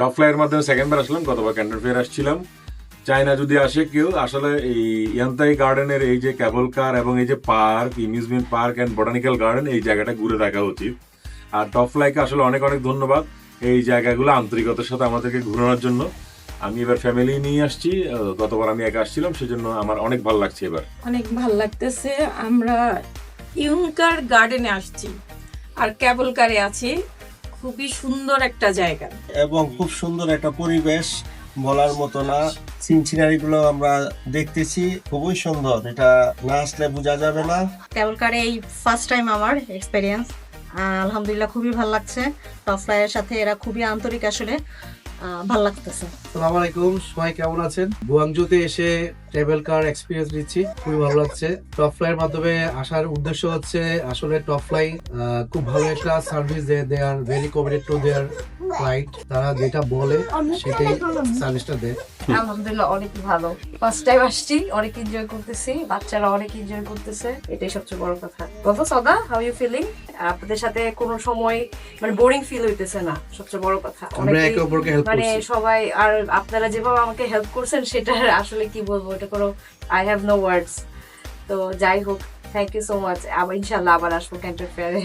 Top ফ্লাইয়ের মাধ্যমে সেকেন্ডবার আসলাম, গতবার ক্যান্টন ফেয়ার আসছিলাম। চায়না যদি আসে কেউ, আসলে এই ইয়ান্তাই গার্ডেনের এই যে ক্যাবল কার এবং এই যে park, amusement park and botanical garden, এই জায়গাটা ঘুরে দেখা উচিত। আর টপ ফ্লাইকে আসলে অনেক অনেক ধন্যবাদ এই জায়গাগুলো আন্তরিকতার সাথে আমাদেরকে ঘুরানোর জন্য। আমি এবার ফ্যামিলি নিয়ে আসছি, গতবার আমি একা আসছিলাম, সেজন্য আমার অনেক ভালো লাগছে এবার। অনেক ভালো লাগতেছে। আমরা ইউনকার গার্ডেনে আসছি আর ক্যাবল কারে আছি। খুবই সুন্দর একটা জায়গা এবং খুব সুন্দর একটা পরিবেশ, বলার মতো না। সিনসিনারি গুলো আমরা দেখতেছি, খুবই সুন্দর, এটা না আসলে বোঝা যাবে না। ক্যাবল কারে এই ফার্স্ট টাইম আমার এক্সপেরিয়েন্স, আলহামদুলিল্লাহ খুবই ভালো লাগছে। টপ ফ্লাইয়ের সাথে এরা খুবই আন্তরিক, আসলে ভালো লাগতেছে। আসসালামু আলাইকুম, সবাই কেমন আছেন? গুয়াংজুতে এসে ট্রাভেল কার এক্সপিরিয়েন্স নিচ্ছি, খুবই ভালো লাগছে। টপ ফ্লাইয়ের মাধ্যমে আসার উদ্দেশ্য হচ্ছে আসলে টপ ফ্লাই খুব ভালো একটা সার্ভিস দেয়। They are very committed to their flight, তারা যেটা বলে সেটাই সার্ভিসটা দেয়। আলহামদুলিল্লাহ অনেক ভালো। ফার্স্ট টাইম আসছি, অনেক এনজয় করতেছি, বাচ্চারা অনেক এনজয় করতেছে, এটাই সবচেয়ে বড় কথা। বলো সদা, হাউ ইউ ফিলিং? আপনাদের সাথে কোনো সময় মানে বোরিং ফিল হইতেছে না, সবচেয়ে বড় কথা। আমরা একে অপরকে হেল্প মানে করছি। সবাই, আর আপনারা যেভাবে আমাকে হেল্প করছেন সেটা আসলে কি বলবো, এটা কোনো আই হ্যাভ নো ওয়ার্ডস। তো যাই হোক, থ্যাংক ইউ সো মাচ। আবার ইনশাল্লাহ আবার আসবো ক্যান্টন ফেয়ারে।